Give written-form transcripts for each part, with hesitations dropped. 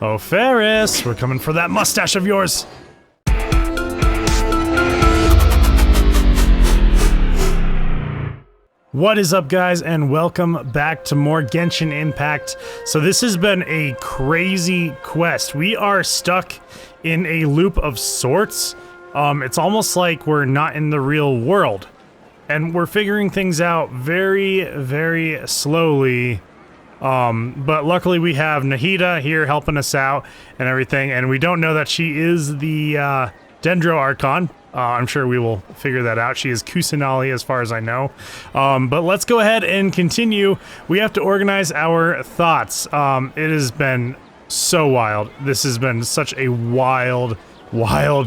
Oh, Ferris, we're coming for that mustache of yours. What is up, guys, and welcome back to more Genshin Impact. So this has been a crazy quest. We are stuck in a loop of sorts. It's almost like we're not in the real world. And we're figuring things out very, very slowly. But luckily we have Nahida here helping us out and everything. And we don't know that she is the Dendro Archon. I'm sure we will figure that out. She is Kusanali as far as I know. But let's go ahead and continue. We have to organize our thoughts. It has been so wild. This has been such a wild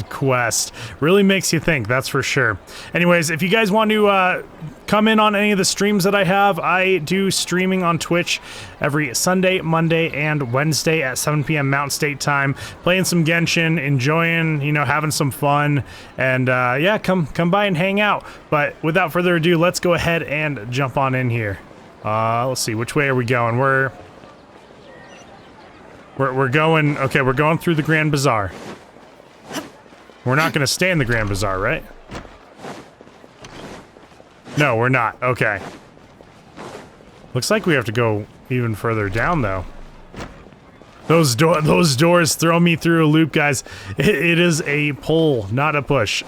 quest. Really makes you think, that's for sure. Anyways, if you guys want to come in on any of the streams that I do streaming on Twitch every Sunday, Monday, and Wednesday at 7 p.m. Mountain State Time, playing some Genshin, enjoying, you know, having some fun, and yeah, come by and hang out. But without further ado, let's go ahead and jump on in here. Let's see, which way are we going? We're going, okay, we're going through the Grand Bazaar. We're not gonna stay in the Grand Bazaar, right? No, we're not. Okay. Looks like we have to go even further down, though. Those doors throw me through a loop, guys. It is a pull, not a push.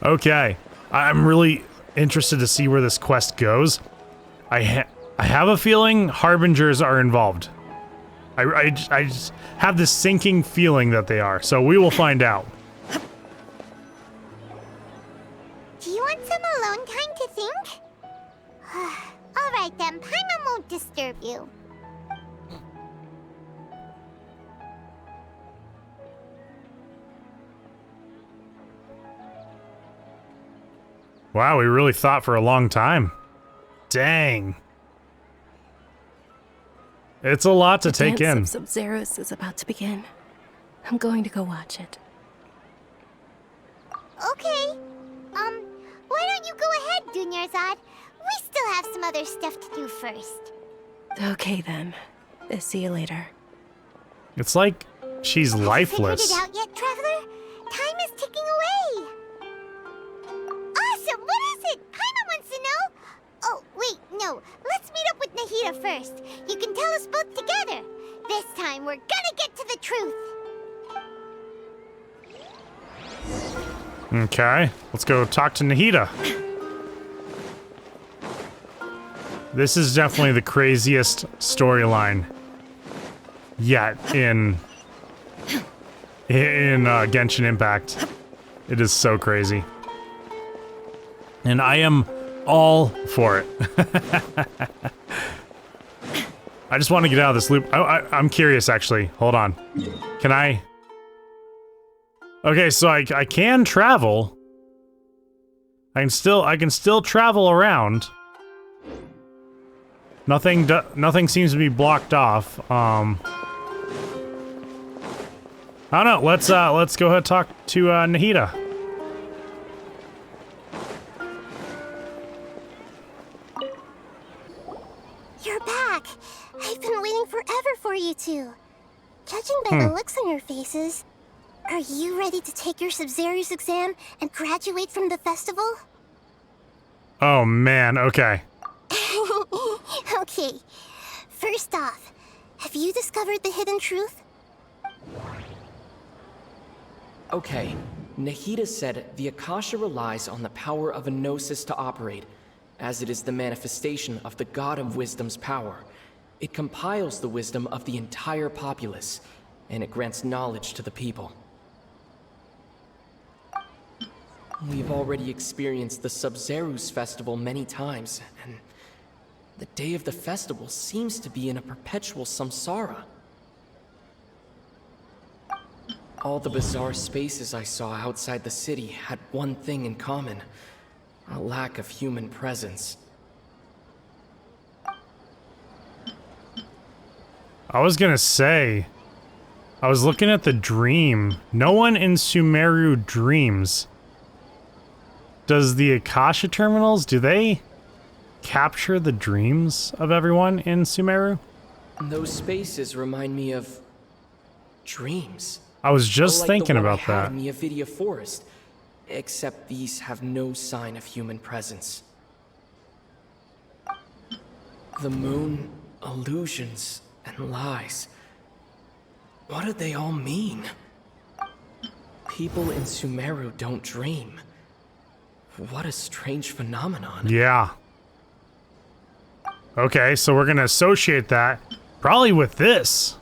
Okay. I'm really interested to see where this quest goes. I have a feeling Harbingers are involved. I just have this sinking feeling that they are, so we will find out. Do you want some alone time to think? Alright then, Paimon won't disturb you. Wow, we really thought for a long time. Dang. It's a lot to take in. The dance of Sabzeruz is about to begin. I'm going to go watch it. Okay. Why don't you go ahead, Dunyarzad? We still have some other stuff to do first. Okay then. See you later. It's like she's lifeless. Have you figured it out yet, Traveler? Time is ticking away. Awesome! What is it? Paimon wants to know. Oh, wait, no. Let's meet up with Nahida first. You can tell us both together. This time, we're gonna get to the truth. Okay, let's go talk to Nahida. This is definitely the craziest storyline yet in Genshin Impact. It is so crazy. And I am all for it. I just want to get out of this loop. I'm curious, actually. Hold on. Can I... Okay, so I can travel. I can still travel around. Nothing seems to be blocked off. I don't know. Let's go ahead and talk to Nahida. You're back. I've been waiting forever for you two. Judging by the looks on your faces, are you ready to take your Sabzeruz exam and graduate from the festival? Oh man, okay. Okay. First off, have you discovered the hidden truth? Okay. Nahida said the Akasha relies on the power of a gnosis to operate, as it is the manifestation of the God of Wisdom's power. It compiles the wisdom of the entire populace, and it grants knowledge to the people. We've already experienced the Sabzeruz Festival many times, and the day of the festival seems to be in a perpetual samsara. All the bizarre spaces I saw outside the city had one thing in common: a lack of human presence. I was gonna say, I was looking at the dream. No one in Sumeru dreams. Does the Akasha terminals, do they capture the dreams of everyone in Sumeru? Those spaces remind me of dreams. I was just Like thinking the one about I had that. in the Avidia Forest, except these have no sign of human presence. The moon, illusions, and lies. What do they all mean? People in Sumeru don't dream. What a strange phenomenon. Yeah. Okay, so we're gonna associate that probably with this.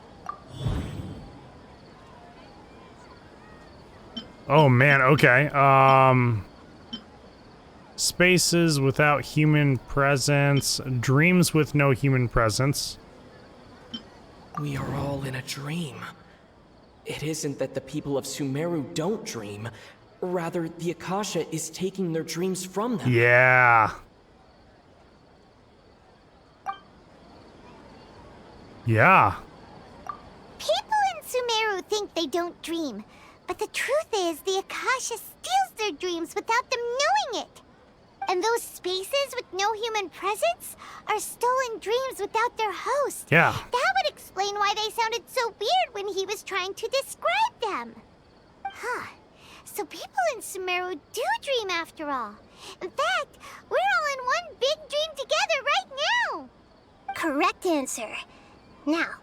Oh man, okay. Spaces without human presence, dreams with no human presence. We are all in a dream. It isn't that the people of Sumeru don't dream. Rather, the Akasha is taking their dreams from them. Yeah. Yeah. People in Sumeru think they don't dream, but the truth is the Akasha steals their dreams without them knowing it. And those spaces with no human presence are stolen dreams without their host. Yeah. That would explain why they sounded so weird when he was trying to describe them. Huh. So people in Sumeru do dream after all. In fact, we're all in one big dream together right now. Correct answer. Now,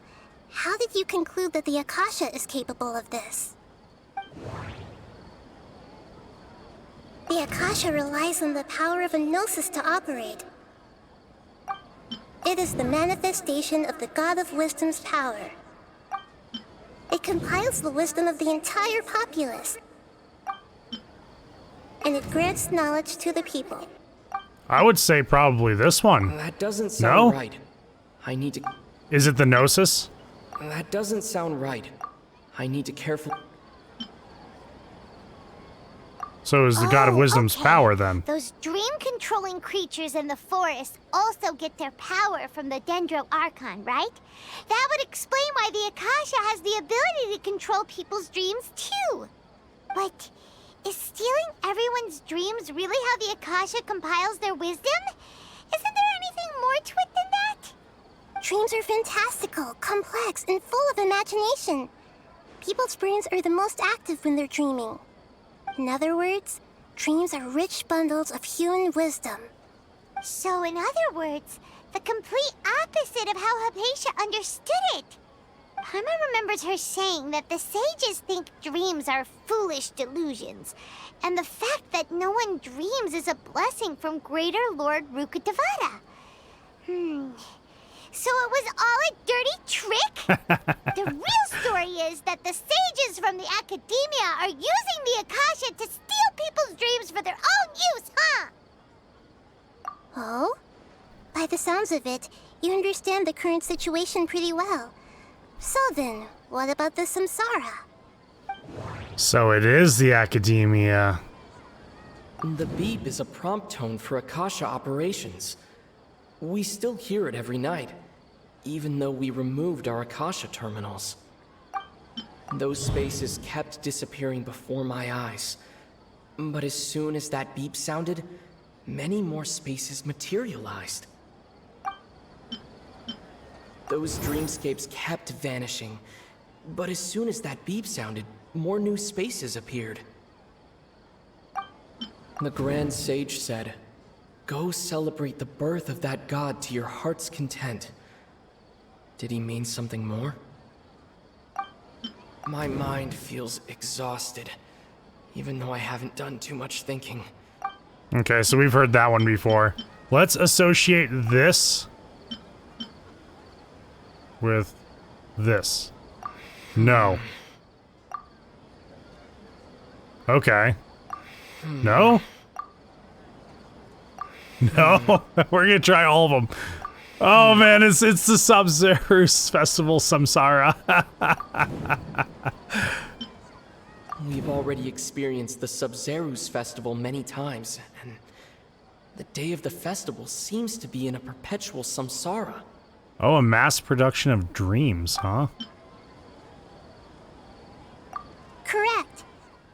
how did you conclude that the Akasha is capable of this? The Akasha relies on the power of a gnosis to operate. It is the manifestation of the God of Wisdom's power. It compiles the wisdom of the entire populace. And it grants knowledge to the people. I would say probably this one. That doesn't sound No? right. I need to... Is it the Gnosis? That doesn't sound right. I need to carefully... So is the God of Wisdom's okay. power then? Those dream-controlling creatures in the forest also get their power from the Dendro Archon, right? That would explain why the Akasha has the ability to control people's dreams too. But is stealing everyone's dreams really how the Akasha compiles their wisdom? Isn't there anything more to it than that? Dreams are fantastical, complex, and full of imagination. People's brains are the most active when they're dreaming. In other words, dreams are rich bundles of human wisdom. So in other words, the complete opposite of how Hypatia understood it. Paimon remembers her saying that the sages think dreams are foolish delusions, and the fact that no one dreams is a blessing from Greater Lord Rukkhadevata. So it was all a dirty trick? The real story is that the sages from the Academia are using the Akasha to steal people's dreams for their own use, huh? Oh? By the sounds of it, you understand the current situation pretty well. So then, what about the samsara? So it is the Academia. The beep is a prompt tone for Akasha operations. We still hear it every night, even though we removed our Akasha terminals. Those spaces kept disappearing before my eyes. But as soon as that beep sounded, many more spaces materialized. Those dreamscapes kept vanishing, but as soon as that beep sounded, more new spaces appeared. The Grand Sage said, "Go celebrate the birth of that god to your heart's content." Did he mean something more? My mind feels exhausted, even though I haven't done too much thinking. Okay, so we've heard that one before. Let's associate this with this. No. Okay. No? No? We're gonna try all of them. Oh man, it's the Sabzeruz Festival samsara. We've already experienced the Sabzeruz Festival many times, and the day of the festival seems to be in a perpetual samsara. Oh, a mass production of dreams, huh? Correct.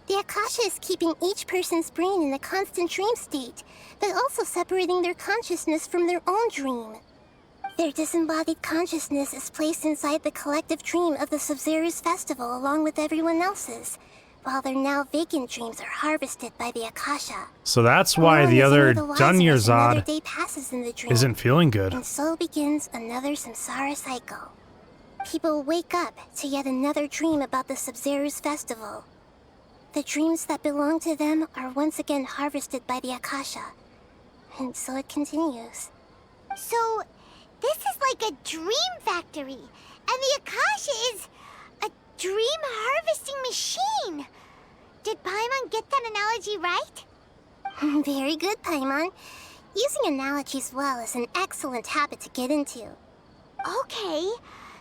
The Akasha is keeping each person's brain in a constant dream state, but also separating their consciousness from their own dream. Their disembodied consciousness is placed inside the collective dream of the Sabzeruz Festival along with everyone else's, while their now vacant dreams are harvested by the Akasha. So that's why the other Another day passes in the dream, isn't feeling good. and so begins another samsara cycle. People wake up to yet another dream about the Sabzeruz Festival. The dreams that belong to them are once again harvested by the Akasha, and so it continues. So, this is like a dream factory, and the Akasha is a dream harvesting machine. Did Paimon get that analogy right? Very good, Paimon. Using analogies well is an excellent habit to get into. Okay,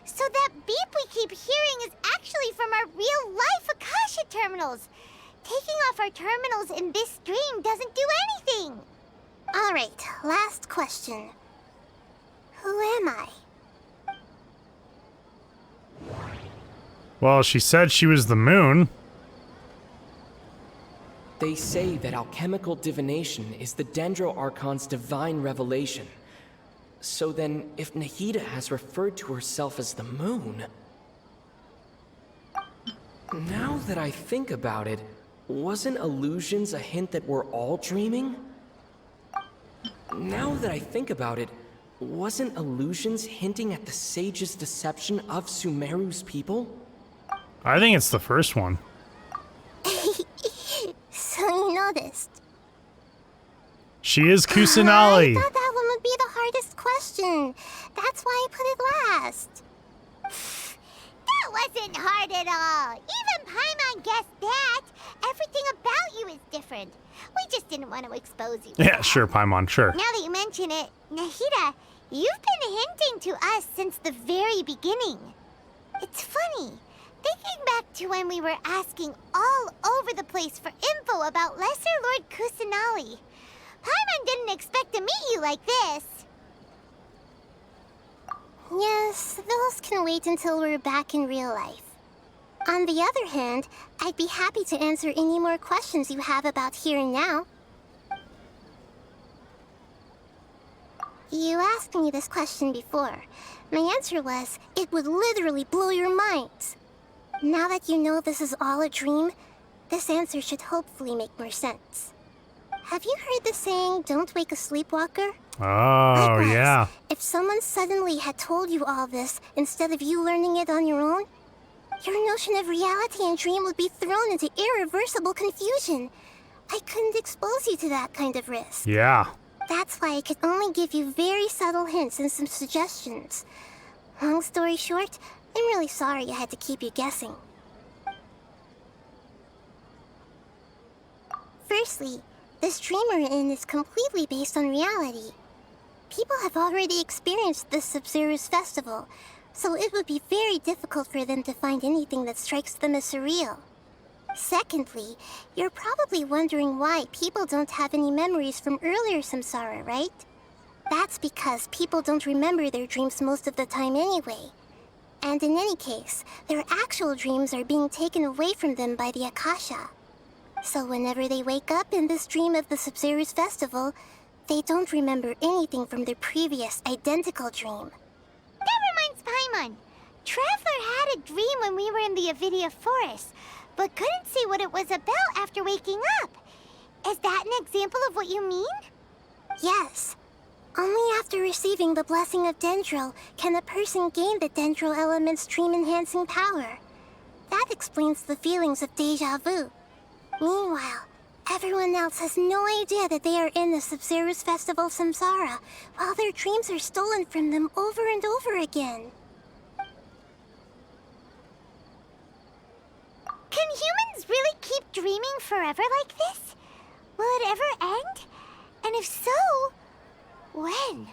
so that beep we keep hearing is actually from our real-life Akasha terminals. Taking off our terminals in this dream doesn't do anything. Alright, last question. Who am I? Well, she said she was the moon. They say that alchemical divination is the Dendro Archon's divine revelation. So then, if Nahida has referred to herself as the moon... Now that I think about it, wasn't illusions a hint that we're all dreaming? Now that I think about it, wasn't illusions hinting at the sage's deception of Sumeru's people? I think it's the first one. So you noticed. She is Kusanali. I thought that one would be the hardest question. That's why I put it last. That wasn't hard at all. Even Paimon guessed that. Everything about you is different. We just didn't want to expose you. Yeah, sure, Paimon, sure. Now that you mention it, Nahida, you've been hinting to us since the very beginning. It's funny. Thinking back to when we were asking all over the place for info about Lesser Lord Kusanali, Paimon didn't expect to meet you like this. Yes, those can wait until we're back in real life. On the other hand, I'd be happy to answer any more questions you have about here and now. You asked me this question before. My answer was, it would literally blow your minds. Now that you know this is all a dream, this answer should hopefully make more sense. Have you heard the saying, don't wake a sleepwalker? Oh, Likewise, yeah. if someone suddenly had told you all this instead of you learning it on your own, your notion of reality and dream would be thrown into irreversible confusion. I couldn't expose you to that kind of risk. Yeah. That's why I could only give you very subtle hints and some suggestions. Long story short, I'm really sorry I had to keep you guessing. Firstly, this dream we're in is completely based on reality. People have already experienced this Sabzeruz Festival, so it would be very difficult for them to find anything that strikes them as surreal. Secondly, you're probably wondering why people don't have any memories from earlier samsara, right? That's because people don't remember their dreams most of the time anyway. And in any case, their actual dreams are being taken away from them by the Akasha. So whenever they wake up in this dream of the Sabzeruz Festival, they don't remember anything from their previous identical dream. That reminds Paimon. Traveler had a dream when we were in the Avidia Forest, but couldn't see what it was about after waking up. Is that an example of what you mean? Yes. Only after receiving the blessing of Dendro can a person gain the Dendro element's dream-enhancing power. That explains the feelings of deja vu. Meanwhile, everyone else has no idea that they are in the Sabzeruz Festival samsara, while their dreams are stolen from them over and over again. Can humans really keep dreaming forever like this? Will it ever end? And if so, when?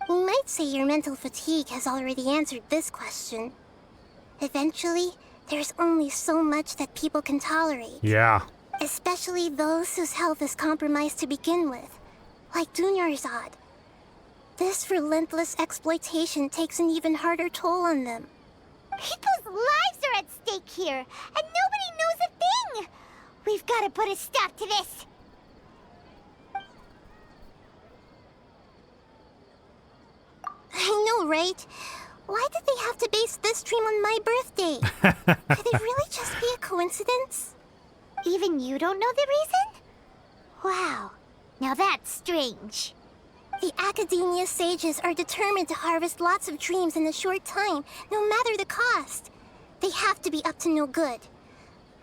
You might say your mental fatigue has already answered this question. Eventually, there's only so much that people can tolerate. Yeah. Especially those whose health is compromised to begin with, like Dunyarzad. This relentless exploitation takes an even harder toll on them. People's lives are at stake here, and nobody knows a thing! We've got to put a stop to this! I know, right? Why did they have to base this dream on my birthday? Could it really just be a coincidence? Even you don't know the reason? Wow, now that's strange. The Academia sages are determined to harvest lots of dreams in a short time, no matter the cost. They have to be up to no good.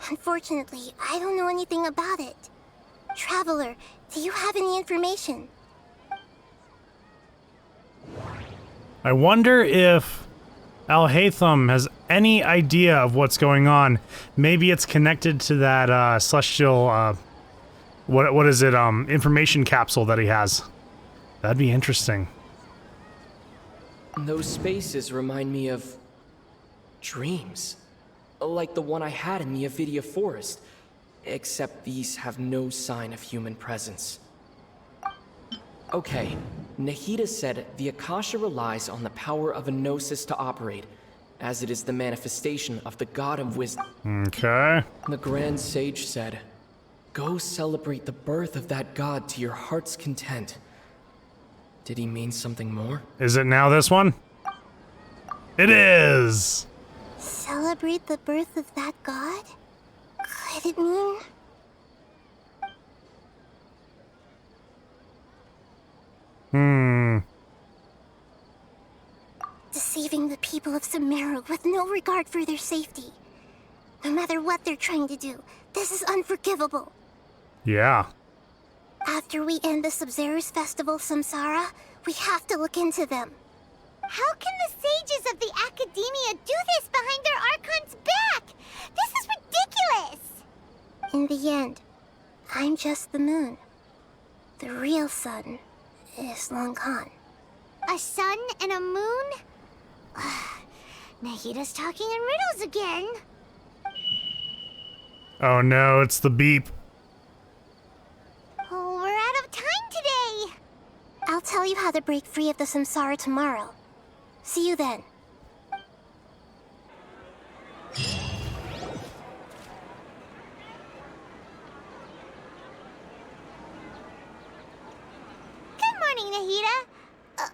Unfortunately, I don't know anything about it. Traveler, do you have any information? I wonder if Al-Haytham has any idea of what's going on. Maybe it's connected to that celestial, what is it, information capsule that he has. That'd be interesting. Those spaces remind me of dreams. Like the one I had in the Avidia forest. Except these have no sign of human presence. Okay, Nahida said the Akasha relies on the power of a gnosis to operate, as it is the manifestation of the God of wisdom. Okay. The Grand Sage said, "Go celebrate the birth of that God to your heart's content." Did he mean something more? Is it now this one? It is! Celebrate the birth of that god? Could it mean... Deceiving the people of Sumeru with no regard for their safety. No matter what they're trying to do, this is unforgivable. Yeah. After we end the Sabzeruz Festival, Samsara, we have to look into them. How can the sages of the Academia do this behind their Archon's back? This is ridiculous! In the end, I'm just the moon. The real sun is long gone. A sun and a moon? Nahida's talking in riddles again. Oh no, it's the beep. Oh, we're out of time today. I'll tell you how to break free of the samsara tomorrow. See you then. Good morning, Nahida.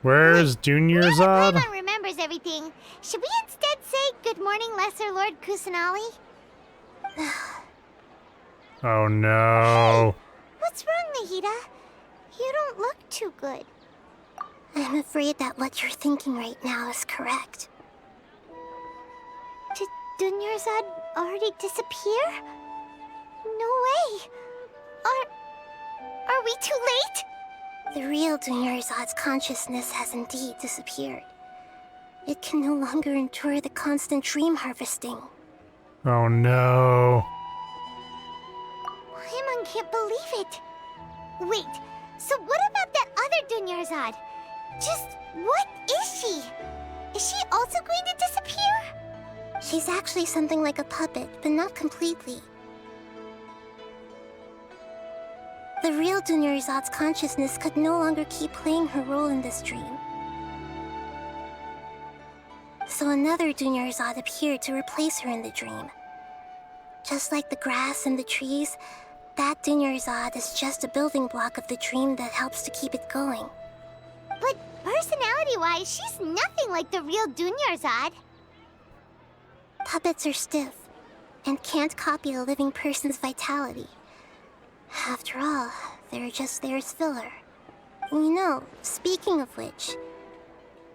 Where's Dunyarzad? Paimon remembers everything. Should we instead say good morning, Lesser Lord Kusanali? Oh no. What's wrong, Nahida? You don't look too good. I'm afraid that what you're thinking right now is correct. Did Dunyarzad already disappear? No way. Are we too late? The real Dunyarzad's consciousness has indeed disappeared. It can no longer endure the constant dream harvesting. Oh no. Paimon can't believe it. Wait, so what about that other Dunyarzad? Just what is she? Is she also going to disappear? She's actually something like a puppet, but not completely. The real Dunyarzad's consciousness could no longer keep playing her role in this dream. So another Dunyarzad appeared to replace her in the dream. Just like the grass and the trees, that Dunyarzad is just a building block of the dream that helps to keep it going. But personality-wise, she's nothing like the real Dunyarzad. Puppets are stiff and can't copy a living person's vitality. After all, they're just there as filler. You know, speaking of which,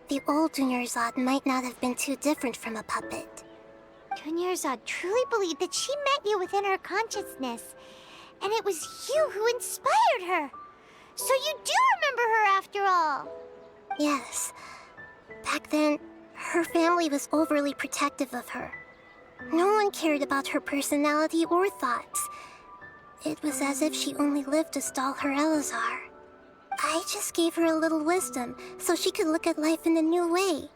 the old Dunyarzad might not have been too different from a puppet. Dunyarzad truly believed that she met you within her consciousness, and it was you who inspired her. So you do remember her after all. Yes. Back then, her family was overly protective of her. No one cared about her personality or thoughts. It was as if she only lived to stall her Elazar. I just gave her a little wisdom so she could look at life in a new way.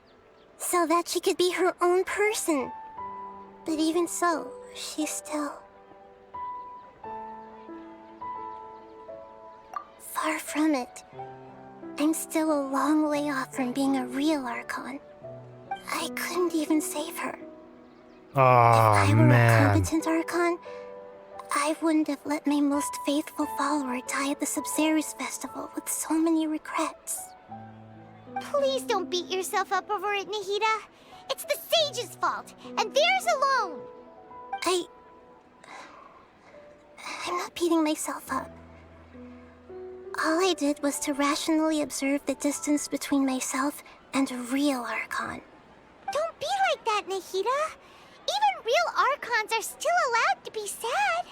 So that she could be her own person. But even so, she's still... far from it. I'm still a long way off from being a real Archon. I couldn't even save her. Oh, if I were man. a competent Archon, I wouldn't have let my most faithful follower die at the Sabzeruz Festival with so many regrets. Please don't beat yourself up over it, Nahida. It's the sage's fault, and theirs alone. I'm not beating myself up. All I did was to rationally observe the distance between myself and a real Archon. Don't be like that, Nahida. Even real Archons are still allowed to be sad.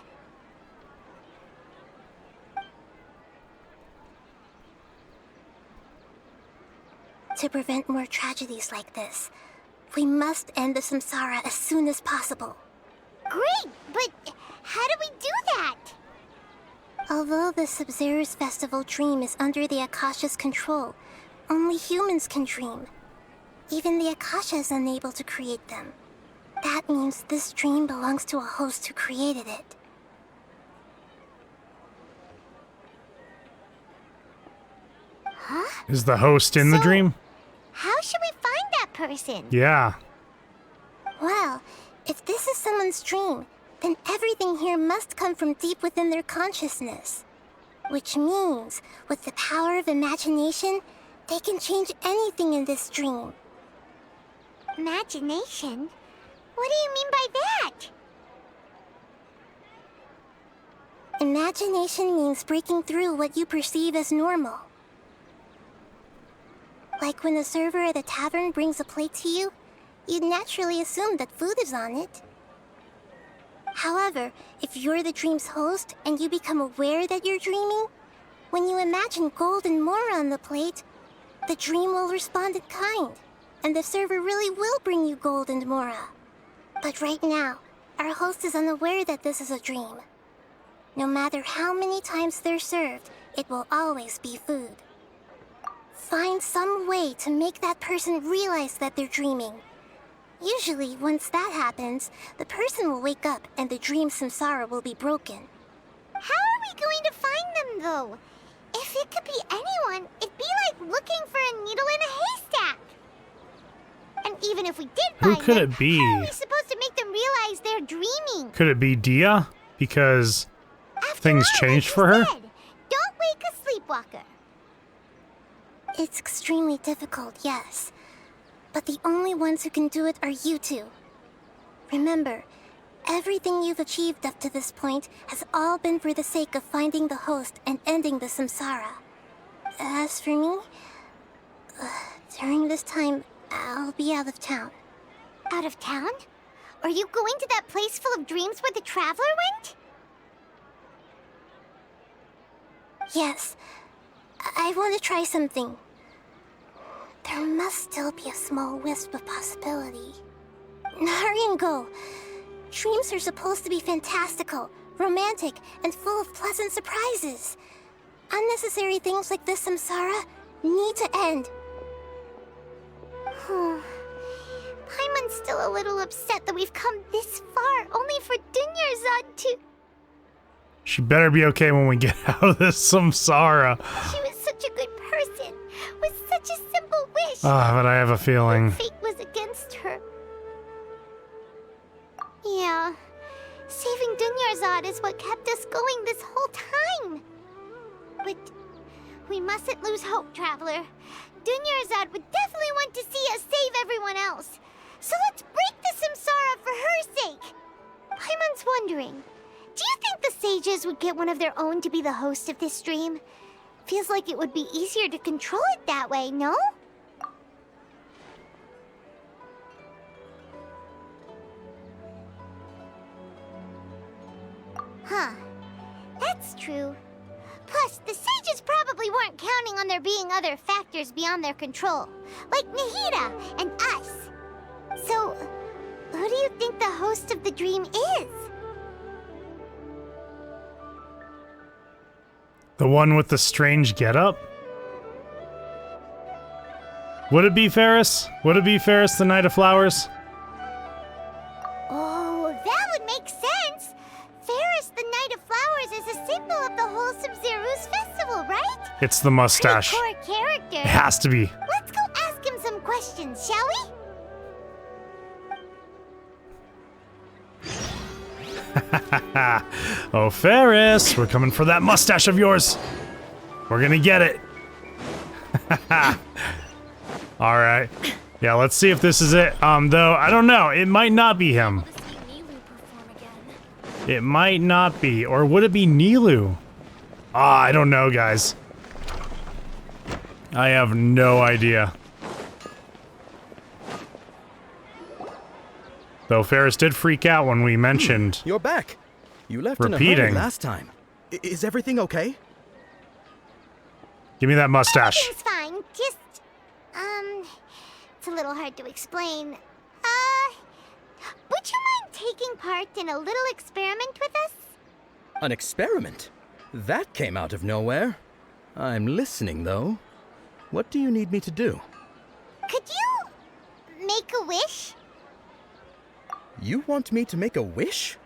To prevent more tragedies like this, we must end the samsara as soon as possible. Great, but how do we do that? Although the Sabzeruz Festival dream is under the Akasha's control, only humans can dream. Even the Akasha is unable to create them. That means this dream belongs to a host who created it. Huh? Is the host in the So- dream? How should we find that person? Yeah. Well, if this is someone's dream, then everything here must come from deep within their consciousness. Which means, with the power of imagination, they can change anything in this dream. Imagination? What do you mean by that? Imagination means breaking through what you perceive as normal. Like when a server at a tavern brings a plate to you, you'd naturally assume that food is on it. However, if you're the dream's host and you become aware that you're dreaming, when you imagine gold and more on the plate, the dream will respond in kind, and the server really will bring you gold and mora. But right now, our host is unaware that this is a dream. No matter how many times they're served, it will always be food. Find some way to make that person realize that they're dreaming. Usually, once that happens, the person will wake up and the dream samsara will be broken. How are we going to find them, though? If it could be anyone, it'd be like looking for a needle in a haystack. And even if we did Who find could them, it be? how are we supposed to make them realize they're dreaming? Could it be Dia? Because After things all, changed like for you her? said, don't wake a sleepwalker. It's extremely difficult, yes. But the only ones who can do it are you two. Remember, everything you've achieved up to this point has all been for the sake of finding the host and ending the samsara. As for me, during this time, I'll be out of town. Out of town? Are you going to that place full of dreams where the traveler went? Yes, I want to try something. There must still be a small wisp of possibility. Hurry and go. Dreams are supposed to be fantastical, romantic, and full of pleasant surprises. Unnecessary things like this samsara need to end. Paimon's still a little upset that we've come this far, only for Dunyarzad to... She better be okay when we get out of this samsara. She was such a good person, with such a simple wish. But I have a feeling. Fate was against her. Yeah, saving Dunyarzad is what kept us going this whole time. But we mustn't lose hope, Traveler. Dunyarzad would definitely want to see us save everyone else. So let's break the samsara for her sake. Paimon's wondering, do you think the sages would get one of their own to be the host of this stream? Feels like it would be easier to control it that way, no? Huh. That's true. Plus, the sages probably weren't counting on there being other factors beyond their control, like Nahida and us. So, who do you think the host of the dream is? The one with the strange getup? Would it be Ferris? Would it be Ferris the Knight of Flowers? Oh, that would make sense. Ferris the Knight of Flowers is a symbol of the whole Sabzeruz Festival, right? It's the mustache. Pretty core character. It has to be. Let's go ask him some questions, shall we? Oh, Ferris, we're coming for that mustache of yours. We're gonna get it. All right. Yeah, let's see if this is it. Though, I don't know. It might not be him. It might not be. Or would it be Nilu? Ah, I don't know, guys. I have no idea. Though Ferris did freak out when we mentioned You're back. You left in a repeating. hurry last time. Is everything okay? Give me that mustache. Everything's fine. Just, it's a little hard to explain. Would you mind taking part in a little experiment with us? An experiment? That came out of nowhere. I'm listening, though. What do you need me to do? Could you make a wish? You want me to make a wish?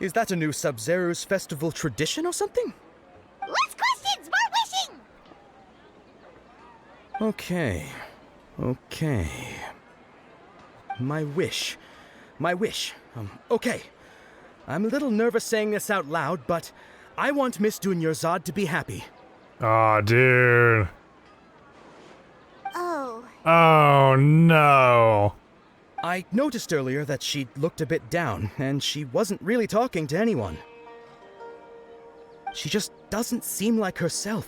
Is that a new Sabzeruz Festival tradition or something? Less questions, more wishing! Okay. Okay. My wish. Okay. I'm a little nervous saying this out loud, but I want Miss Dunyarzad to be happy. Aw, dude. Oh. Oh, no. I noticed earlier that she looked a bit down, and she wasn't really talking to anyone. She just doesn't seem like herself.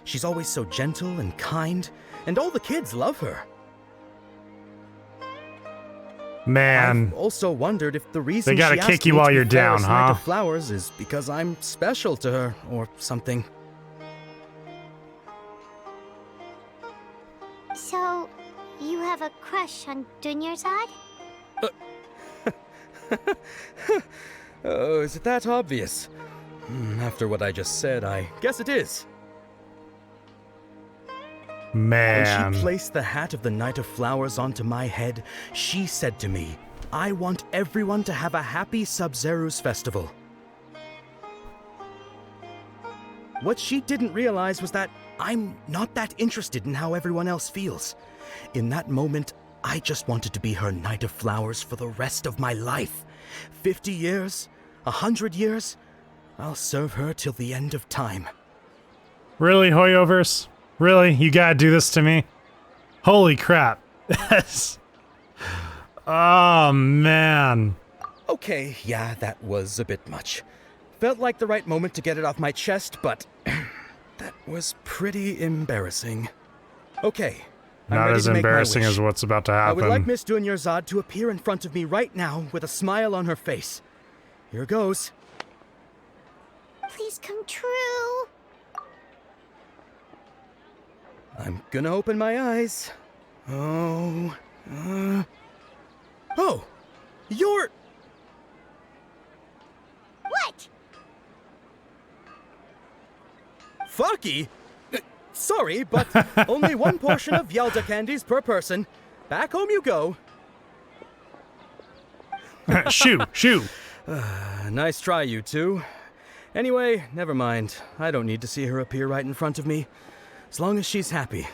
She's always so gentle and kind, and all the kids love her. Man. I've also wondered if the reason They gotta she kick asked you me while to be you're down, Ferris Knight huh? of Flowers is because I'm special to her, or something. So, you have a crush on Dunyarzad? Oh, is it that obvious? After what I just said, I guess it is. Man. When she placed the hat of the Knight of Flowers onto my head, she said to me, I want everyone to have a happy Sabzeruz Festival. What she didn't realize was that I'm not that interested in how everyone else feels. In that moment, I just wanted to be her Knight of Flowers for the rest of my life. 50 years, 100 years, I'll serve her till the end of time. Really, Hoyoverse? Really? You gotta do this to me? Holy crap. Yes. Oh, man. Okay, yeah, that was a bit much. Felt like the right moment to get it off my chest, but that was pretty embarrassing. Okay, I'm Not ready as to make my embarrassing wish. as what's about to I happen. would like Miss Dunyarzad to appear in front of me right now with a smile on her face. Here goes. Please come true. I'm gonna open my eyes. Oh, you're... What? Fucky? Sorry, but only one portion of Yalda candies per person. Back home you go. Shoo, shoo. Nice try, you two. Anyway, never mind. I don't need to see her appear right in front of me. As long as she's happy.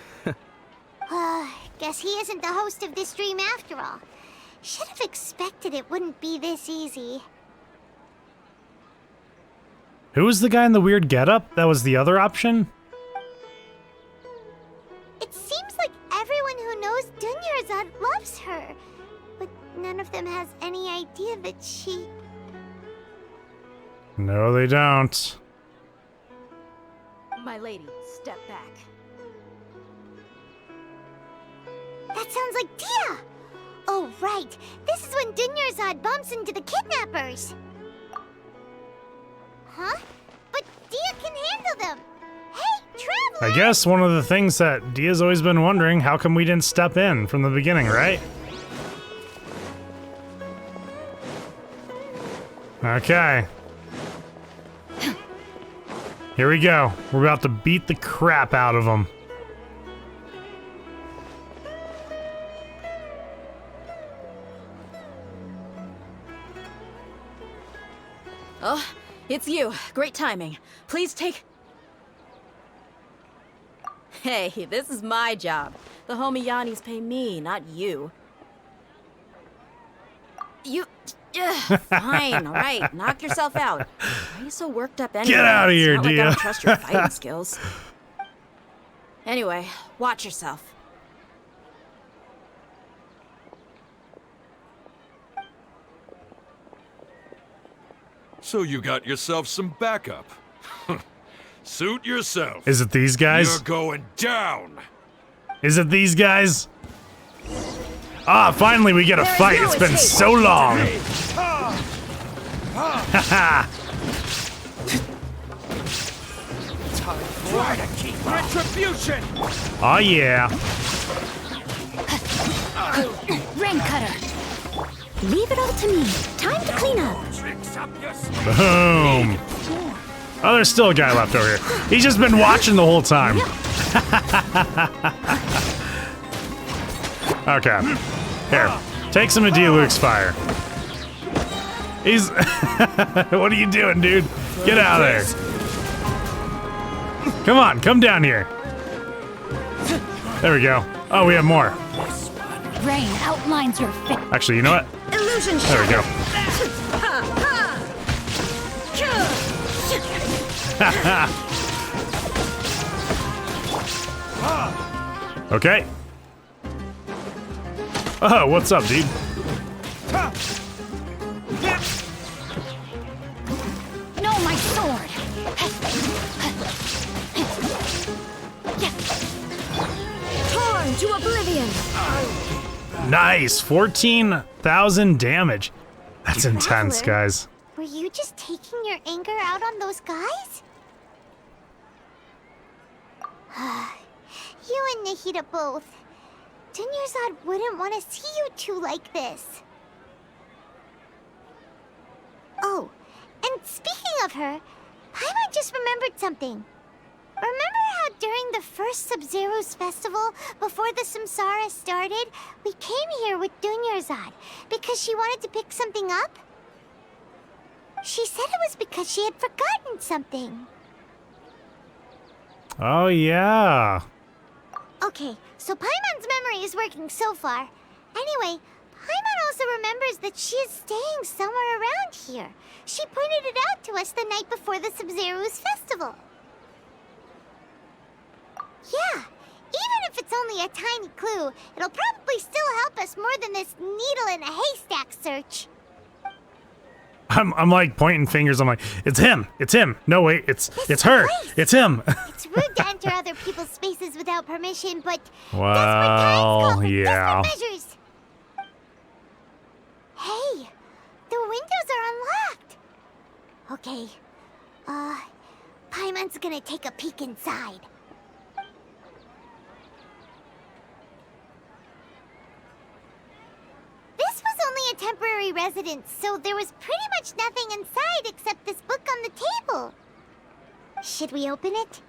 Guess he isn't the host of this stream after all. Should have expected it wouldn't be this easy. Who was the guy in the weird getup? That was the other option? It seems like everyone who knows Dunyarzad loves her, but none of them has any idea that she... No, they don't. My lady, step back. That sounds like Dia! Oh, right. This is when Dunyarzad bumps into the kidnappers. Huh? But Dia can handle them. Hey, Traveler! I guess one of the things that Dia's always been wondering, how come we didn't step in from the beginning, right? Okay. Here we go. We're about to beat the crap out of them. Oh, it's you. Great timing. Please take... Hey, this is my job. The homie Yanni's pay me, not you. You... fine, all right. Knock yourself out. Why are you so worked up anyway? Get out of here, it's not like I Dia. don't trust your fighting skills. Anyway, watch yourself. So you got yourself some backup. Suit yourself. Is it these guys? You're going down. Is it these guys? Ah, finally we get a fight. no It's been escape. so long. Haha. Try to keep retribution! Oh yeah. Rain cutter. Leave it all to me. Time to clean up. Boom. Oh, there's still a guy left over here. He's just been watching the whole time. Okay. Here. Take some of D-Luke's fire. He's... What are you doing, dude? Get out of there. Come on, come down here. There we go. Oh, we have more. Rain outlines your face. Actually, you know what? Illusion There we go. Okay. Oh, what's up, dude? No, my sword. Torn to oblivion. Nice, 14,000 damage. That's intense, Traveler? guys. Were you just taking your anger out on those guys? You and Nahida both. Dunyarzad wouldn't want to see you two like this. Oh, and speaking of her, Paimon just remembered something. Remember how during the first Sabzeruz Festival, before the samsara started, we came here with Dunyarzad because she wanted to pick something up? She said it was because she had forgotten something. Oh, yeah. Okay, so Paimon's memory is working so far. Anyway, Paimon also remembers that she is staying somewhere around here. She pointed it out to us the night before the Sabzeruz Festival. Yeah, even if it's only a tiny clue, it'll probably still help us more than this needle in a haystack search. I'm like pointing fingers. I'm like, it's him. It's him. No, wait, it's her. place. It's him. It's rude to enter other people's spaces without permission, but Well, desperate times call for yeah. desperate measures. Hey, the windows are unlocked. Okay, Paimon's gonna take a peek inside. This was only a temporary residence, so there was pretty much nothing inside except this book on the table. Should we open it?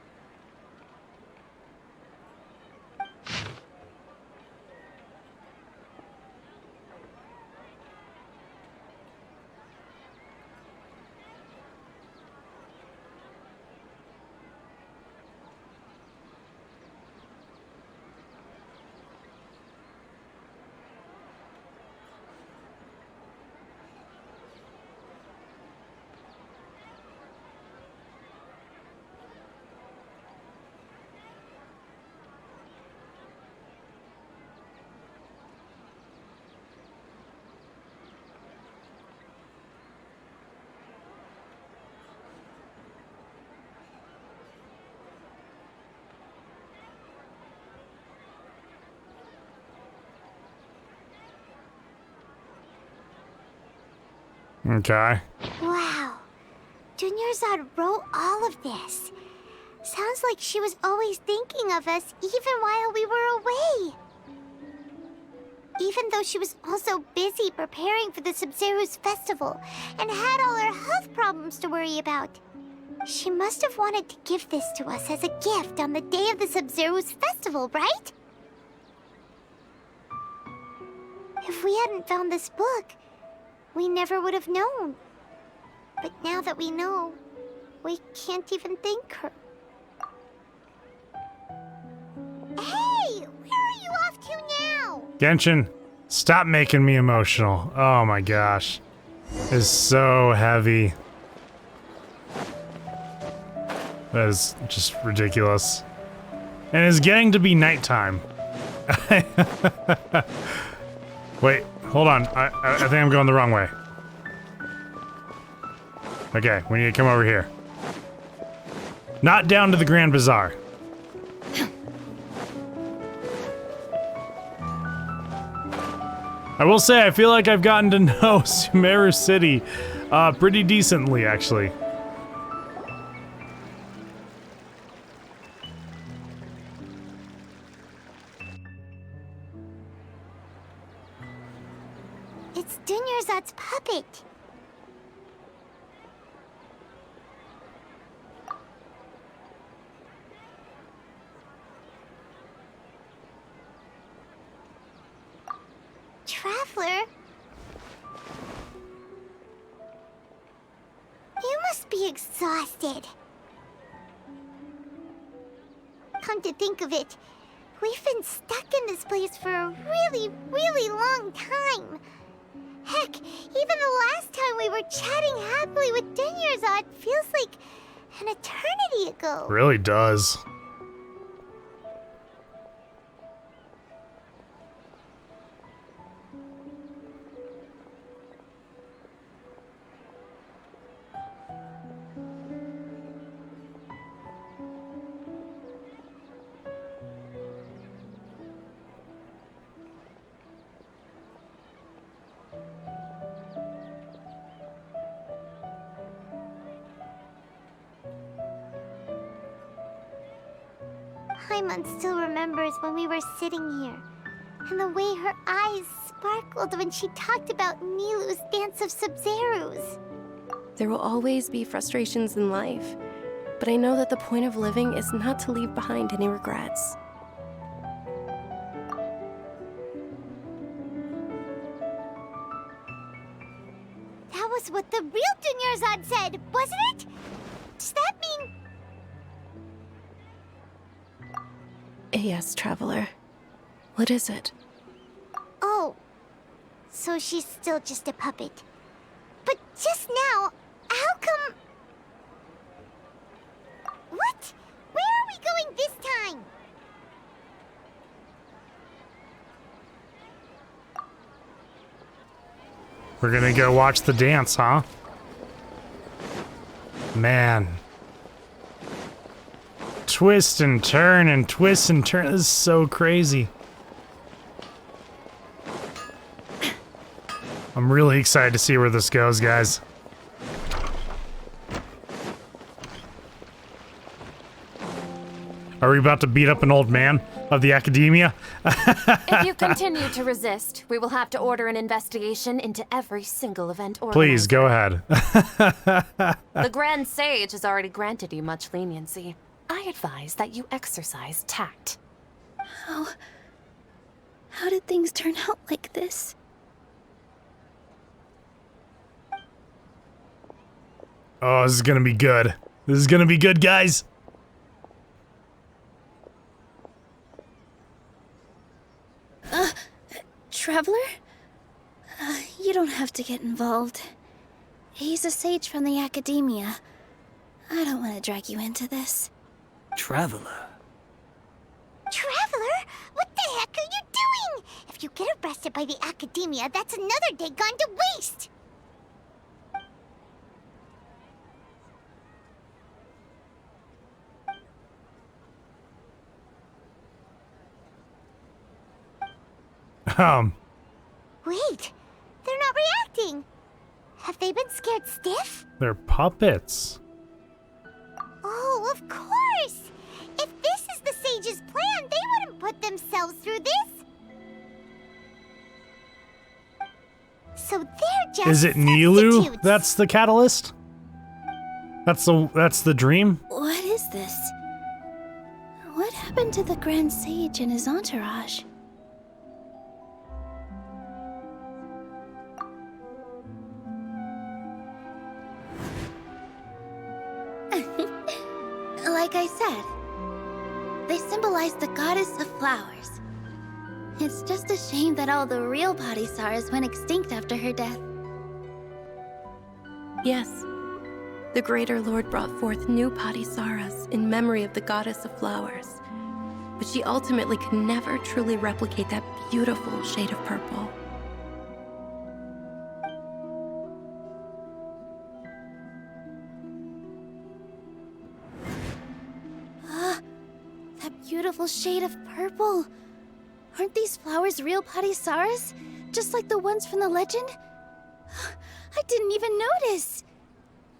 Okay. Wow. Dunyarzad wrote all of this. Sounds like she was always thinking of us even while we were away. Even though she was also busy preparing for the Sabzeruz Festival and had all her health problems to worry about. She must have wanted to give this to us as a gift on the day of the Sabzeruz Festival, right? If we hadn't found this book, we never would have known. But now that we know, we can't even thank her. Hey! Where are you off to now? Genshin, stop making me emotional. Oh my gosh. It's so heavy. That is just ridiculous. And it's getting to be nighttime. Wait, hold on. I think I'm going the wrong way. Okay, we need to come over here. Not down to the Grand Bazaar. I will say, I feel like I've gotten to know Sumeru City pretty decently, actually. It's Dunyarzad's puppet. Traveler? You must be exhausted. Come to think of it, we've been stuck in this place for a really, really long time. Heck, even the last time we were chatting happily with Dunyarzad feels like an eternity ago. Really does. Paimon still remembers when we were sitting here, and the way her eyes sparkled when she talked about Nilu's dance of Sabzeruz. There will always be frustrations in life, but I know that the point of living is not to leave behind any regrets. That was what the real Dunyarzad said, wasn't it? Does that mean... Yes, Traveler. What is it? Oh, so she's still just a puppet. But just now, how come... What? Where are we going this time? We're gonna go watch the dance, huh? Man. Twist and turn and twist and turn. This is so crazy. I'm really excited to see where this goes, guys. Are we about to beat up an old man of the academia? If you continue to resist, we will have to order an investigation into every single event organizer. Please, go ahead. The Grand Sage has already granted you much leniency. I advise that you exercise tact. How did things turn out like this? Oh, this is gonna be good. This is gonna be good, guys. Traveler? You don't have to get involved. He's a sage from the academia. I don't want to drag you into this. Traveler? Traveler? What the heck are you doing? If you get arrested by the academia, that's another day gone to waste! Wait, they're not reacting. Have they been scared stiff? They're puppets. Oh, of course! If this is the sage's plan, they wouldn't put themselves through this. So they're just Is it Nilu? substitutes. That's the catalyst? That's the dream? What is this? What happened to the Grand Sage and his entourage? Like I said, they symbolize the goddess of flowers. It's just a shame that all the real Padisaras went extinct after her death. Yes. The Greater Lord brought forth new Padisaras in memory of the goddess of flowers. But she ultimately could never truly replicate that beautiful shade of purple. beautiful shade of purple. Aren't these flowers real Patisaras? Just like the ones from the legend? I didn't even notice.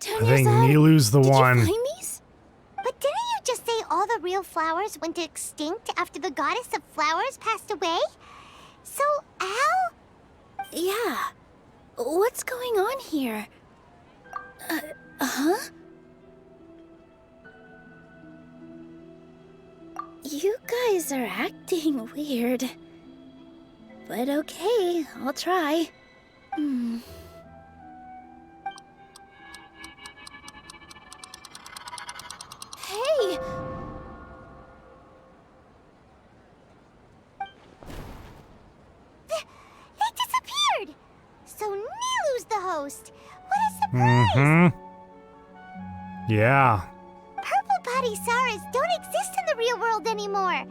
I think Nilu's the one. Did you find these? But didn't you just say all the real flowers went extinct after the goddess of flowers passed away? So, how? Yeah. What's going on here? Huh? You guys are acting weird. But okay, I'll try. Hey! They disappeared! So Nilu's the host. What a surprise! Yeah. Purple Patisaras don't exist in the real world anymore.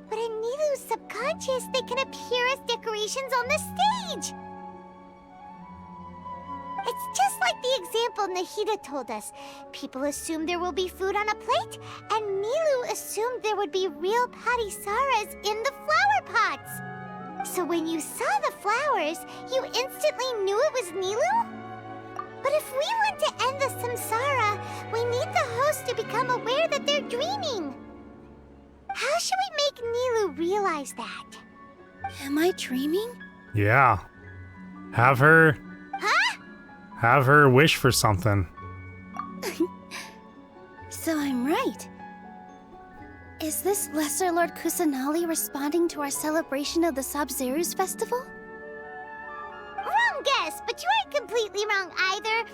But in Nilu's subconscious, they can appear as decorations on the stage. It's just like the example Nahida told us. People assume there will be food on a plate, and Nilu assumed there would be real Patisaras in the flower pots. So when you saw the flowers, you instantly knew it was Nilu? But if we want to end the samsara, we need the host to become aware that they're dreaming. How should we make Nilu realize that? Am I dreaming? Yeah. Have her... Huh? Have her wish for something. So I'm right. Is this Lesser Lord Kusanali responding to our celebration of the Sabzeruz Festival? Wrong guess, but you aren't completely wrong either.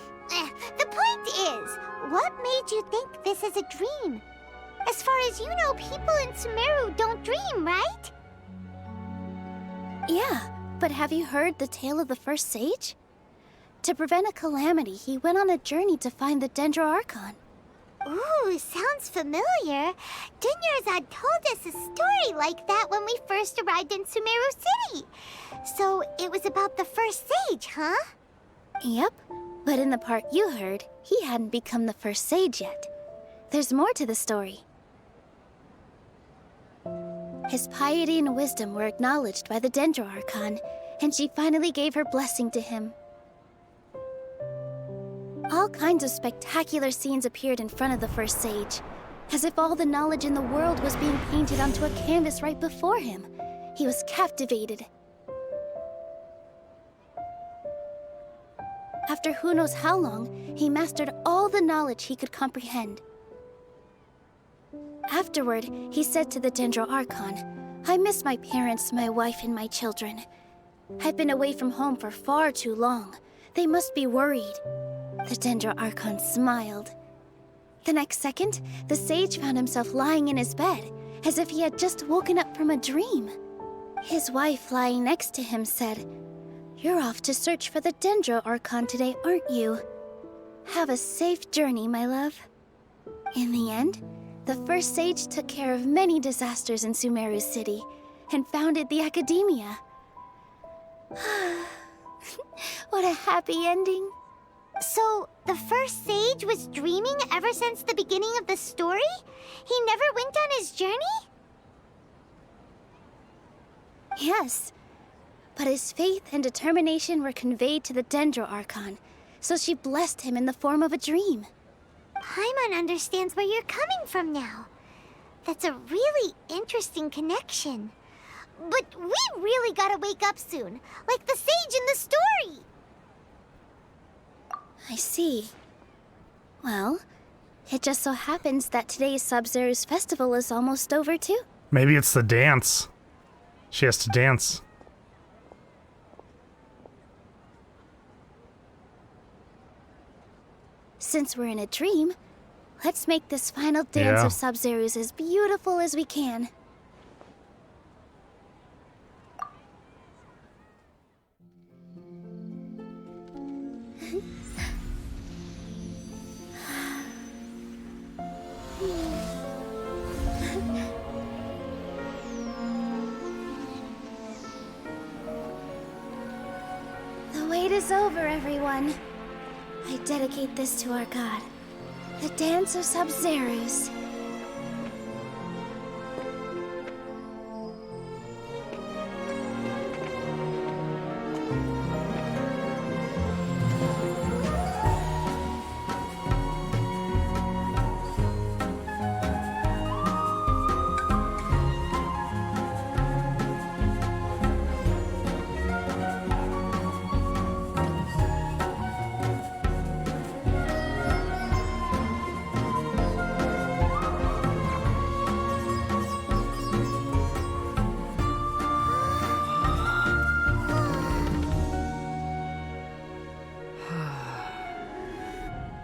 The point is, what made you think this is a dream? As far as you know, people in Sumeru don't dream, right? Yeah, but have you heard the tale of the first sage? To prevent a calamity, he went on a journey to find the Dendro Archon. Ooh, sounds familiar. Dunyarzad told us a story like that when we first arrived in Sumeru City. So it was about the first sage, huh? Yep, but in the part you heard, he hadn't become the first sage yet. There's more to the story. His piety and wisdom were acknowledged by the Dendro Archon, and she finally gave her blessing to him. All kinds of spectacular scenes appeared in front of the first sage, as if all the knowledge in the world was being painted onto a canvas right before him. He was captivated. After who knows how long, he mastered all the knowledge he could comprehend. Afterward, he said to the Dendro Archon, "I miss my parents, my wife, and my children. I've been away from home for far too long. They must be worried." The Dendro Archon smiled. The next second, the sage found himself lying in his bed, as if he had just woken up from a dream. His wife, lying next to him, said, "You're off to search for the Dendro Archon today, aren't you? Have a safe journey, my love." In the end, the first sage took care of many disasters in Sumeru City, and founded the Academia. What a happy ending. So, the first sage was dreaming ever since the beginning of the story? He never went on his journey? Yes, but his faith and determination were conveyed to the Dendro Archon, so she blessed him in the form of a dream. Paimon understands where you're coming from now. That's a really interesting connection. But we really gotta wake up soon, like the sage in the story. I see. Well, it just so happens that today's Sabzeruz Festival is almost over too. Maybe it's the dance. She has to dance. Since we're in a dream, let's make this final dance of Sabzeruz as beautiful as we can. The wait is over, everyone. I dedicate this to our god, the dance of Sabzeruz.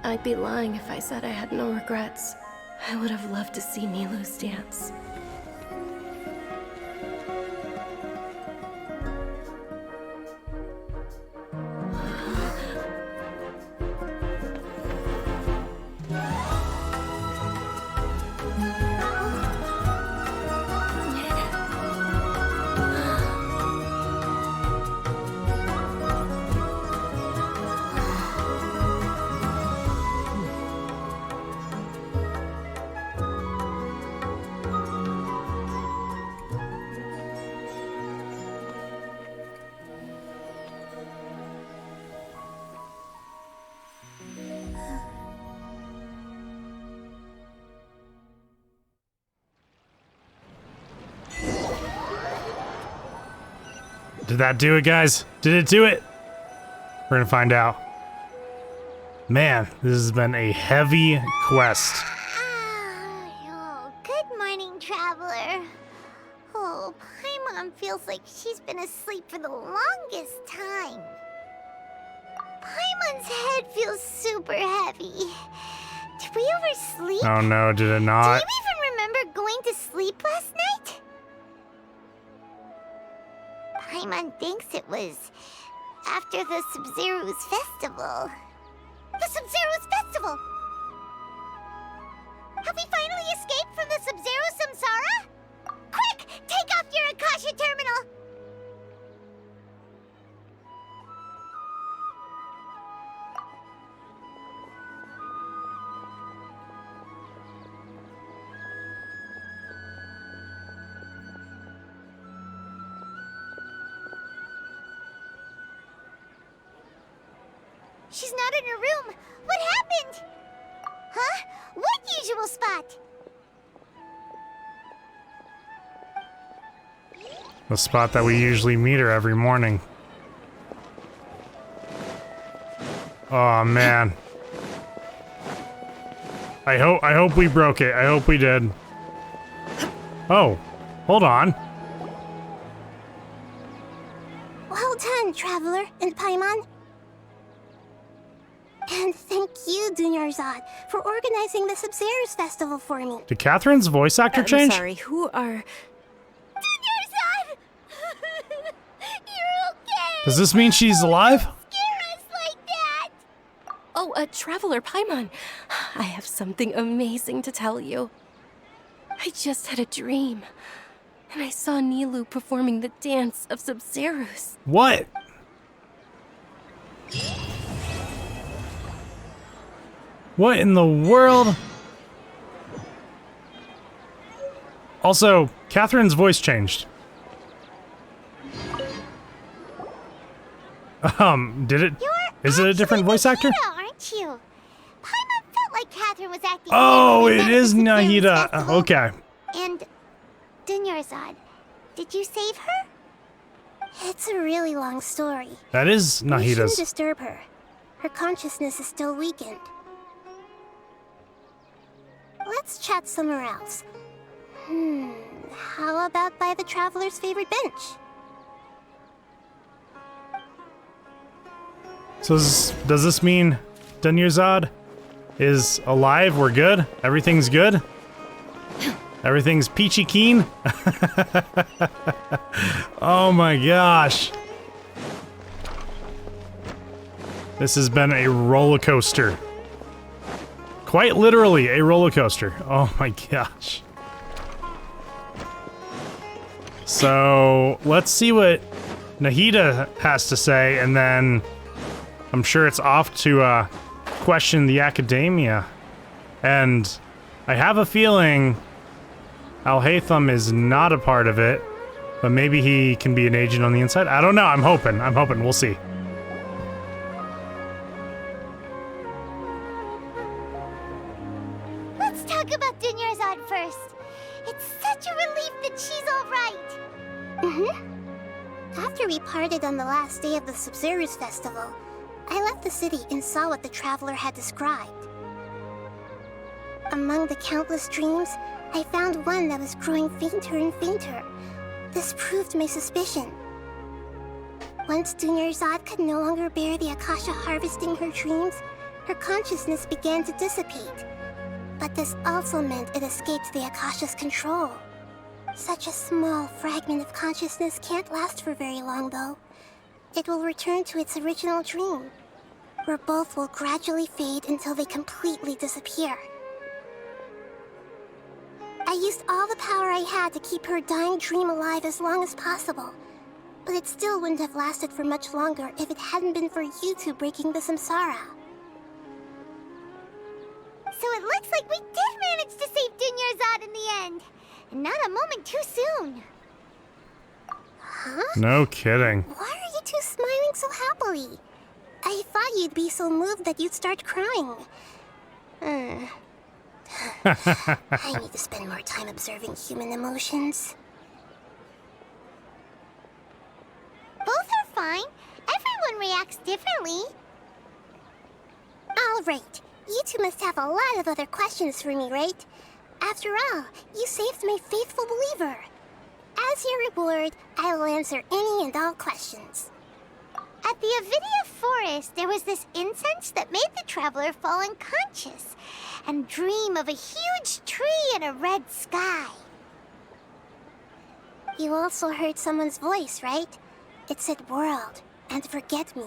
I'd be lying if I said I had no regrets. I would have loved to see Nilou's dance. Did that do it, guys? Did it do it? We're gonna find out. Man, this has been a heavy quest. Oh, good morning, traveler. Oh, Paimon feels like she's been asleep for the longest time. Paimon's head feels super heavy. Did we oversleep? Oh no, did it not? Do you even remember going to sleep last night? Paimon thinks it was after the Sabzeruz Festival. The Sabzeruz Festival! Have we finally escaped from the Sabzeruz samsara? Quick! Take off your Akasha terminal! She's not in her room. What happened? Huh? What usual spot? The spot that we usually meet her every morning. Oh man. I hope we broke it. I hope we did. Oh, hold on. Well done, Traveler and Paimon. And thank you, Dunyarzad, for organizing the Sabzeruz Festival for me. Did Catherine's voice actor change? Sorry, who are... Dunyarzad! You're okay! Does this mean she's alive? Scare us like that! Oh, Traveler Paimon. I have something amazing to tell you. I just had a dream, and I saw Neelou performing the dance of Sabzeruz. What? What in the world? Also, Catherine's voice changed. Did it? Is it a different voice actor? Nahida, aren't you? Paimon felt like Catherine was acting. Oh, weird it when is we met at the Nahida. Sabzeruz Festival. Okay. And Dunyarzad, did you save her? It's a really long story. That is We shouldn't Nahida's. disturb her. Her consciousness is still weakened. Let's chat somewhere else. How about by the Traveler's favorite bench? So does this mean Dunyarzad is alive? We're good? Everything's good? Everything's peachy keen? Oh my gosh. This has been a roller coaster. Quite literally a roller coaster. Oh my gosh. So let's see what Nahida has to say, and then I'm sure it's off to question the academia. And I have a feeling Al-Haytham is not a part of it, but maybe he can be an agent on the inside. I don't know. I'm hoping. We'll see. Let's talk about Dunyarzad first. It's such a relief that she's all right. After we parted on the last day of the Sabzeruz Festival, I left the city and saw what the Traveler had described. Among the countless dreams, I found one that was growing fainter and fainter. This proved my suspicion. Once Dunyarzad could no longer bear the Akasha harvesting her dreams, her consciousness began to dissipate. But this also meant it escaped the Akasha's control. Such a small fragment of consciousness can't last for very long, though. It will return to its original dream, where both will gradually fade until they completely disappear. I used all the power I had to keep her dying dream alive as long as possible, but it still wouldn't have lasted for much longer if it hadn't been for you two breaking the samsara. So it looks like we did manage to save Dunyarzad in the end. And not a moment too soon. Huh? No kidding. Why are you two smiling so happily? I thought you'd be so moved that you'd start crying. I need to spend more time observing human emotions. Both are fine. Everyone reacts differently. All right. You two must have a lot of other questions for me, right? After all, you saved my faithful believer. As your reward, I will answer any and all questions. At the Avidia forest, there was this incense that made the traveler fall unconscious and dream of a huge tree and a red sky. You also heard someone's voice, right? It said world and forget me.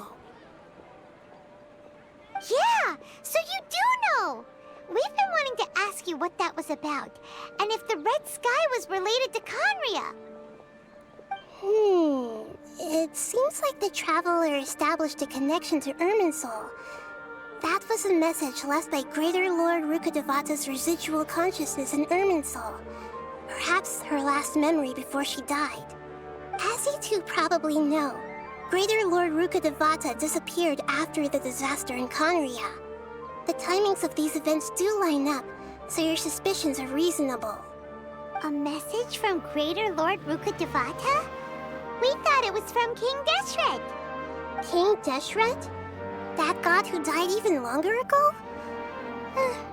Yeah, so you do know! We've been wanting to ask you what that was about, and if the red sky was related to Conria. It seems like the traveler established a connection to Irminsul. That was a message left by Greater Lord Rukkhadevata's residual consciousness in Irminsul. Perhaps her last memory before she died. As you two probably know, Greater Lord Rukkhadevata disappeared after the disaster in Conria. The timings of these events do line up, so your suspicions are reasonable. A message from Greater Lord Rukkhadevata? We thought it was from King Deshret. King Deshret? That god who died even longer ago?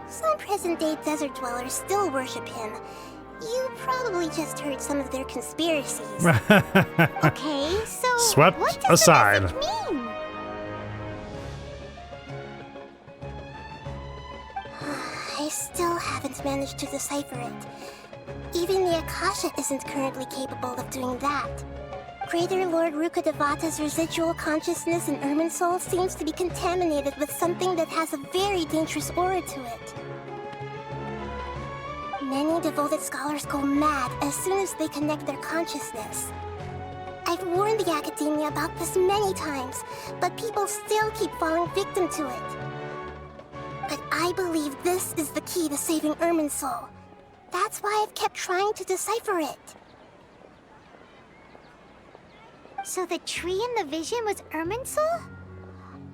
Some present-day desert dwellers still worship him. You probably just heard some of their conspiracies. Okay, so Swept what does aside. the message mean? I still haven't managed to decipher it. Even the Akasha isn't currently capable of doing that. Greater Lord Rukkhadevata's residual consciousness in Irminsul seems to be contaminated with something that has a very dangerous aura to it. Many devoted scholars go mad as soon as they connect their consciousness. I've warned the Academia about this many times, but people still keep falling victim to it. But I believe this is the key to saving Irminsul. That's why I've kept trying to decipher it. So the tree in the vision was Irminsul?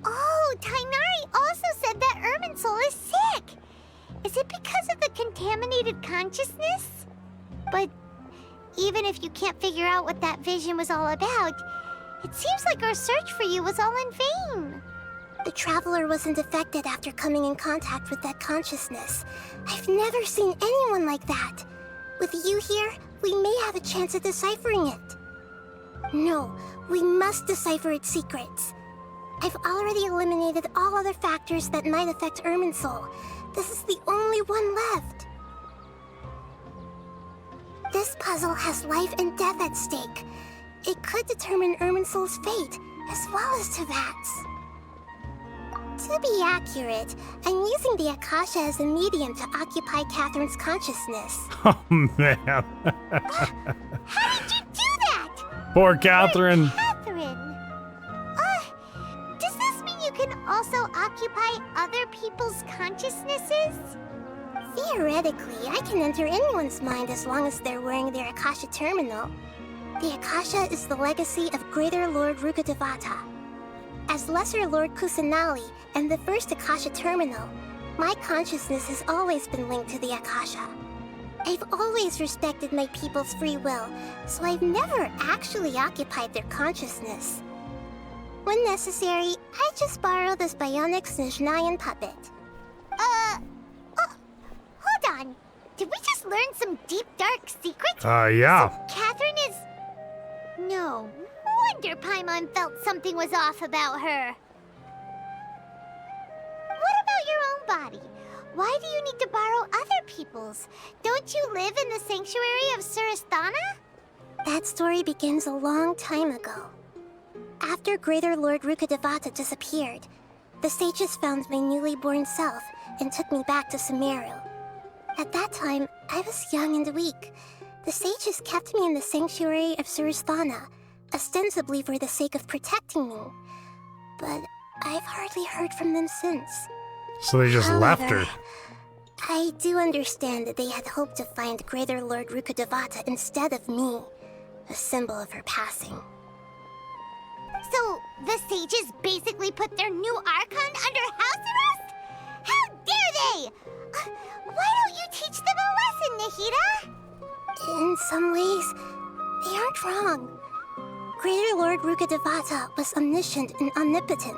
Oh, Tainari also said that Irminsul is sick! Is it because of the contaminated consciousness? But even if you can't figure out what that vision was all about, it seems like our search for you was all in vain. The traveler wasn't affected after coming in contact with that consciousness. I've never seen anyone like that. With you here, we may have a chance at deciphering it. No, we must decipher its secrets. I've already eliminated all other factors that might affect Irminsul. This is the only one left. This puzzle has life and death at stake. It could determine Irminsul's fate, as well as Tevat's. To be accurate, I'm using the Akasha as a medium to occupy Catherine's consciousness. Oh, man. How did you do that? Poor Catherine. Catherine. Does this mean you can also occupy other people's consciousnesses? Theoretically, I can enter anyone's mind as long as they're wearing their Akasha terminal. The Akasha is the legacy of Greater Lord Rukkhadevata. As Lesser Lord Kusanali and the first Akasha terminal, my consciousness has always been linked to the Akasha. I've always respected my people's free will, so I've never actually occupied their consciousness. When necessary, I just borrow this bionic Snezhnayan puppet. Hold on. Did we just learn some deep, dark secrets? Yeah. So Catherine is... No wonder Paimon felt something was off about her. What Why do you need to borrow other people's? Don't you live in the sanctuary of Surasthana? That story begins a long time ago. After Greater Lord Rukkhadevata disappeared, the sages found my newly born self and took me back to Sumeru. At that time, I was young and weak. The sages kept me in the sanctuary of Surasthana, ostensibly for the sake of protecting me. But I've hardly heard from them since. So they just left her. I do understand that they had hoped to find Greater Lord Rukkhadevata instead of me, a symbol of her passing. So, the sages basically put their new Archon under house arrest? How dare they! Why don't you teach them a lesson, Nahida? In some ways, they aren't wrong. Greater Lord Rukkhadevata was omniscient and omnipotent.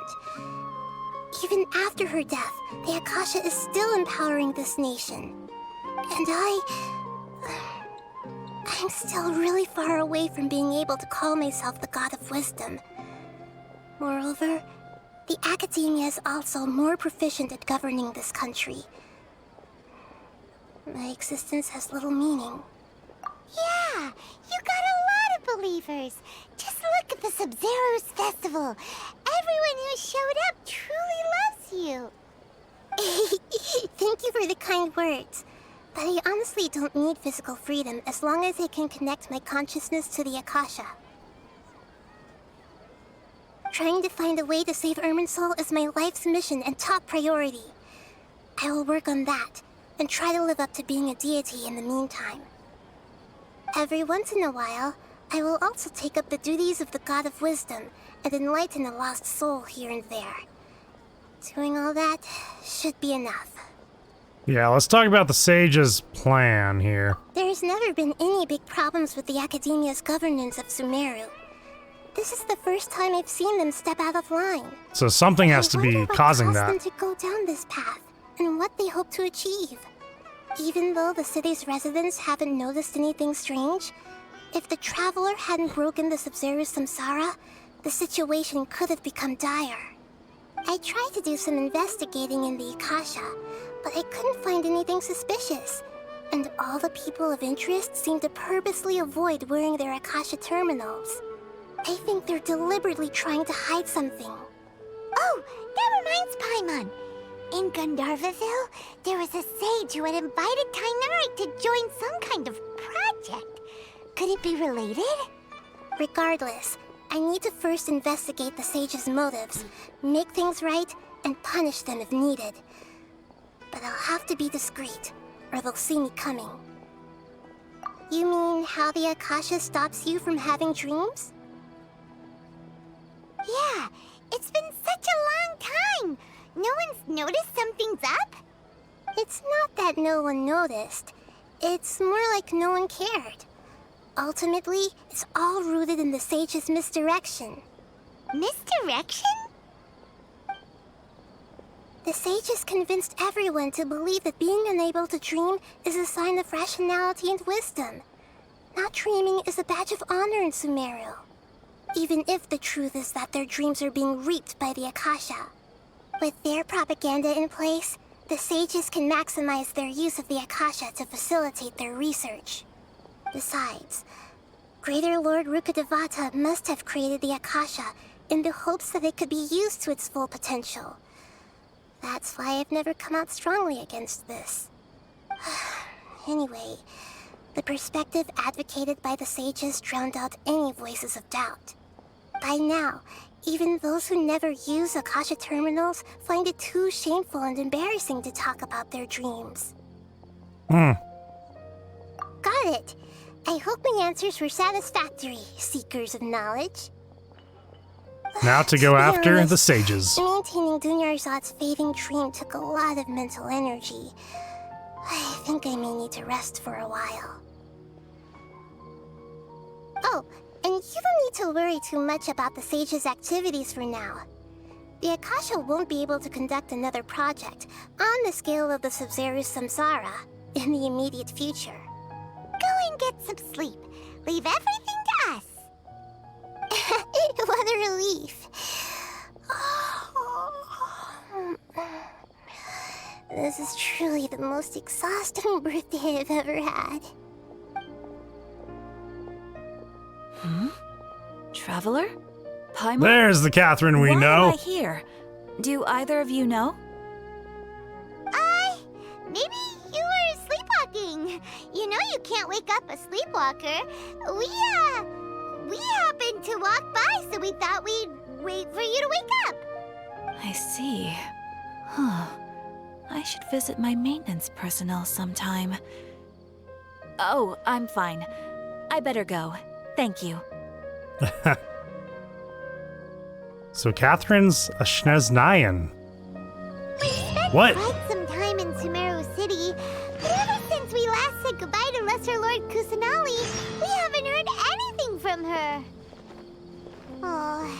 Even after her death, the Akasha is still empowering this nation. And I'm still really far away from being able to call myself the God of Wisdom. Moreover, the Academia is also more proficient at governing this country. My existence has little meaning. Yeah, you got a lot of believers. Just look at the Sabzeruz Festival. Everyone who showed up truly loves you. Thank you for the kind words. But I honestly don't need physical freedom as long as I can connect my consciousness to the Akasha. Trying to find a way to save Irminsul is my life's mission and top priority. I will work on that, and try to live up to being a deity in the meantime. Every once in a while, I will also take up the duties of the God of Wisdom and enlighten a lost soul here and there. Doing all that should be enough. Yeah, let's talk about the sage's plan here. There's never been any big problems with the Academia's governance of Sumeru. This is the first time I've seen them step out of line. So something has to be causing that. I wonder what caused them to go down this path, and what they hope to achieve. Even though the city's residents haven't noticed anything strange, if the Traveler hadn't broken the Sabzeruz samsara, the situation could have become dire. I tried to do some investigating in the Akasha, but I couldn't find anything suspicious. And all the people of interest seem to purposely avoid wearing their Akasha terminals. I think they're deliberately trying to hide something. Oh, that reminds Paimon. In Gandharvaville, there was a sage who had invited Tainari to join some kind of project. Could it be related? Regardless, I need to first investigate the sage's motives, make things right, and punish them if needed. But I'll have to be discreet, or they'll see me coming. You mean how the Akasha stops you from having dreams? Yeah, it's been such a long time. No one's noticed something's up? It's not that no one noticed. It's more like no one cared. Ultimately, it's all rooted in the sage's misdirection. Misdirection? The sages convinced everyone to believe that being unable to dream is a sign of rationality and wisdom. Not dreaming is a badge of honor in Sumeru. Even if the truth is that their dreams are being reaped by the Akasha. With their propaganda in place, the sages can maximize their use of the Akasha to facilitate their research. Besides, Greater Lord Rukkhadevata must have created the Akasha in the hopes that it could be used to its full potential. That's why I've never come out strongly against this. Anyway, the perspective advocated by the sages drowned out any voices of doubt. By now, even those who never use Akasha terminals find it too shameful and embarrassing to talk about their dreams. Got it. I hope my answers were satisfactory, seekers of knowledge. Now to go after the sages. Maintaining Dunyarzad's fading dream took a lot of mental energy. I think I may need to rest for a while. Oh, and you don't need to worry too much about the sages' activities for now. The Akasha won't be able to conduct another project on the scale of the Sabzeruz samsara in the immediate future. Go and get some sleep. Leave everything to us. What a relief. This is truly the most exhausting birthday I've ever had. Traveler? Paimon? There's the Catherine we Why know. am I here? Do either of you know? Maybe you were sleepwalking. You know you can't wake up a sleepwalker. We happened to walk by, so we thought we'd wait for you to wake up. I see. Huh. I should visit my maintenance personnel sometime. Oh, I'm fine. I better go. Thank you. So Catherine's a Schneznayan. We spent What? quite some time in Sumeru City, but ever since we last said goodbye to Lesser Lord Kusanali, we haven't heard anything from her. Oh,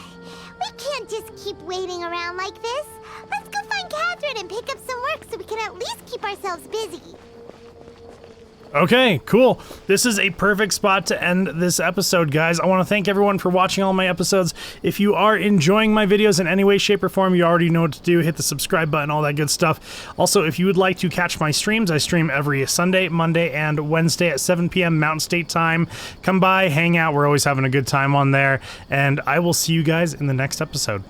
we can't just keep waiting around like this. Let's go find Catherine and pick up some work so we can at least keep ourselves busy. Okay, cool. This is a perfect spot to end this episode, guys. I want to thank everyone for watching all my episodes. If you are enjoying my videos in any way, shape, or form, you already know what to do. Hit the subscribe button, all that good stuff. Also, if you would like to catch my streams, I stream every Sunday, Monday, and Wednesday at 7 p.m. Mountain State Time. Come by, hang out. We're always having a good time on there. And I will see you guys in the next episode.